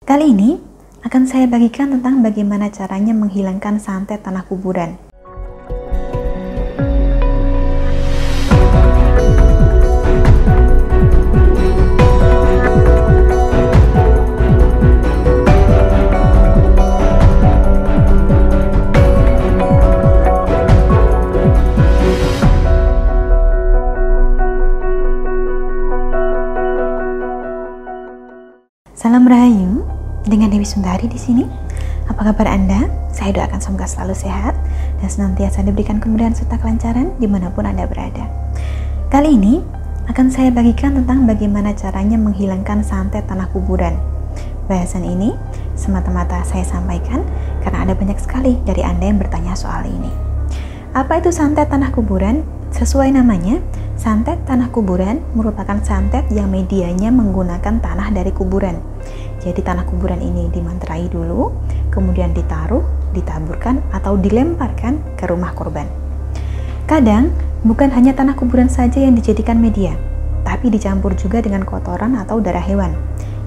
Kali ini akan saya bagikan tentang bagaimana caranya menghilangkan santet tanah kuburan. Salam Rahayu, dengan Dewi Sundari di sini. Apa kabar Anda? Saya doakan semoga selalu sehat dan senantiasa diberikan kemudahan serta kelancaran dimanapun Anda berada. Kali ini akan saya bagikan tentang bagaimana caranya menghilangkan santet tanah kuburan. Bahasan ini semata-mata saya sampaikan karena ada banyak sekali dari Anda yang bertanya soal ini. Apa itu santet tanah kuburan? Sesuai namanya, santet tanah kuburan merupakan santet yang medianya menggunakan tanah dari kuburan. Jadi tanah kuburan ini dimantrai dulu, kemudian ditaruh, ditaburkan, atau dilemparkan ke rumah korban. Kadang, bukan hanya tanah kuburan saja yang dijadikan media, tapi dicampur juga dengan kotoran atau darah hewan.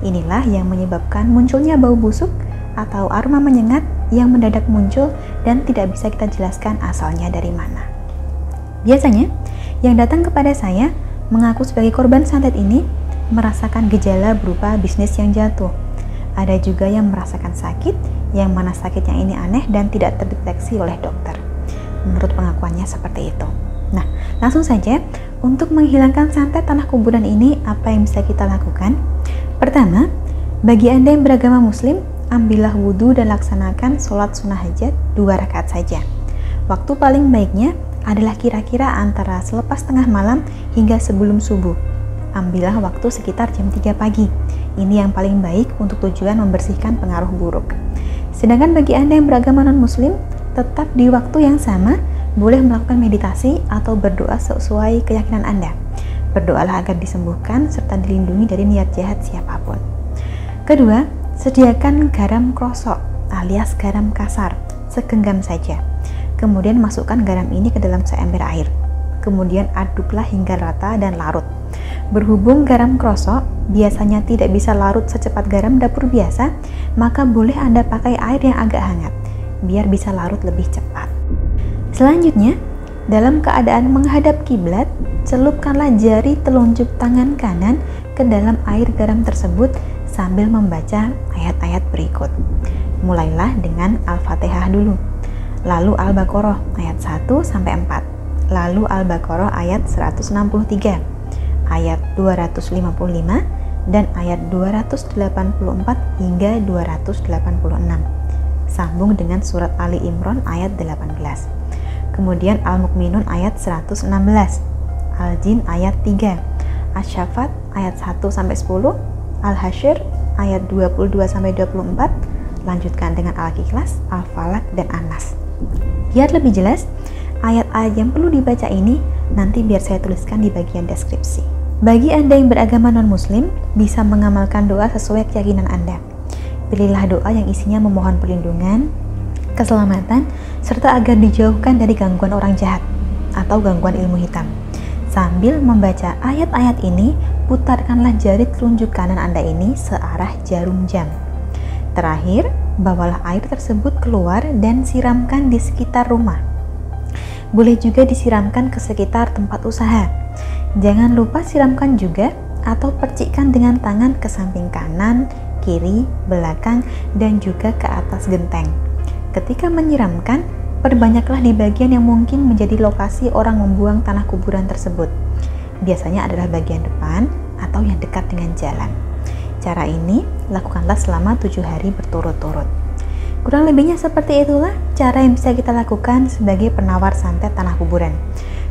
Inilah yang menyebabkan munculnya bau busuk atau aroma menyengat yang mendadak muncul dan tidak bisa kita jelaskan asalnya dari mana. Biasanya, yang datang kepada saya mengaku sebagai korban santet ini merasakan gejala berupa bisnis yang jatuh. Ada juga yang merasakan sakit, yang mana sakitnya ini aneh dan tidak terdeteksi oleh dokter. Menurut pengakuannya seperti itu. Nah, langsung saja, untuk menghilangkan santet tanah kuburan ini, apa yang bisa kita lakukan? Pertama, bagi Anda yang beragama Muslim, ambillah wudhu dan laksanakan sholat sunnah hajat 2 rakaat saja. Waktu paling baiknya adalah kira-kira antara selepas tengah malam hingga sebelum subuh. Ambillah waktu sekitar jam 3 pagi. Ini yang paling baik untuk tujuan membersihkan pengaruh buruk. Sedangkan bagi Anda yang beragama non-muslim, tetap di waktu yang sama boleh melakukan meditasi atau berdoa sesuai keyakinan Anda. Berdoalah agar disembuhkan serta dilindungi dari niat jahat siapapun. Kedua, sediakan garam krosok alias garam kasar, segenggam saja. Kemudian masukkan garam ini ke dalam seember air. Kemudian aduklah hingga rata dan larut. Berhubung garam krosok biasanya tidak bisa larut secepat garam dapur biasa, maka boleh Anda pakai air yang agak hangat, biar bisa larut lebih cepat. Selanjutnya, dalam keadaan menghadap kiblat, celupkanlah jari telunjuk tangan kanan ke dalam air garam tersebut sambil membaca ayat-ayat berikut. Mulailah dengan Al-Fatihah dulu, lalu Al-Baqarah ayat 1-4, lalu Al-Baqarah ayat 163, ayat 255, dan ayat 284 hingga 286. Sambung dengan surat Ali Imran ayat 18. Kemudian Al-Mu'minun ayat 116, Al-Jin ayat 3, Asy-Syafat ayat 1-10, Al-Hasyr ayat 22-24, lanjutkan dengan Al-Ikhlas, Al-Falaq, dan An-Nas. Biar lebih jelas, ayat-ayat yang perlu dibaca ini nanti biar saya tuliskan di bagian deskripsi. Bagi Anda yang beragama non-muslim, bisa mengamalkan doa sesuai keyakinan Anda. Pilihlah doa yang isinya memohon perlindungan, keselamatan, serta agar dijauhkan dari gangguan orang jahat atau gangguan ilmu hitam. Sambil membaca ayat-ayat ini, putarkanlah jari telunjuk kanan Anda ini searah jarum jam. Terakhir, bawalah air tersebut keluar dan siramkan di sekitar rumah. Boleh juga disiramkan ke sekitar tempat usaha. Jangan lupa siramkan juga atau percikkan dengan tangan ke samping kanan, kiri, belakang, dan juga ke atas genteng. Ketika menyiramkan, perbanyaklah di bagian yang mungkin menjadi lokasi orang membuang tanah kuburan tersebut. Biasanya adalah bagian depan atau yang dekat dengan jalan. Cara ini lakukanlah selama 7 hari berturut-turut. Kurang lebihnya seperti itulah cara yang bisa kita lakukan sebagai penawar santet tanah kuburan.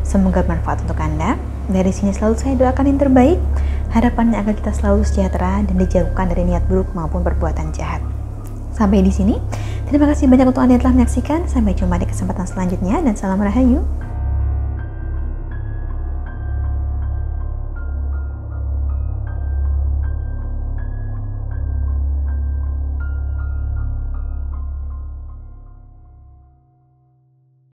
Semoga bermanfaat untuk Anda. Dari sini selalu saya doakan yang terbaik. Harapannya agar kita selalu sejahtera dan dijauhkan dari niat buruk maupun perbuatan jahat. Sampai di sini. Terima kasih banyak untuk Anda yang telah menyaksikan. Sampai jumpa di kesempatan selanjutnya dan salam Rahayu.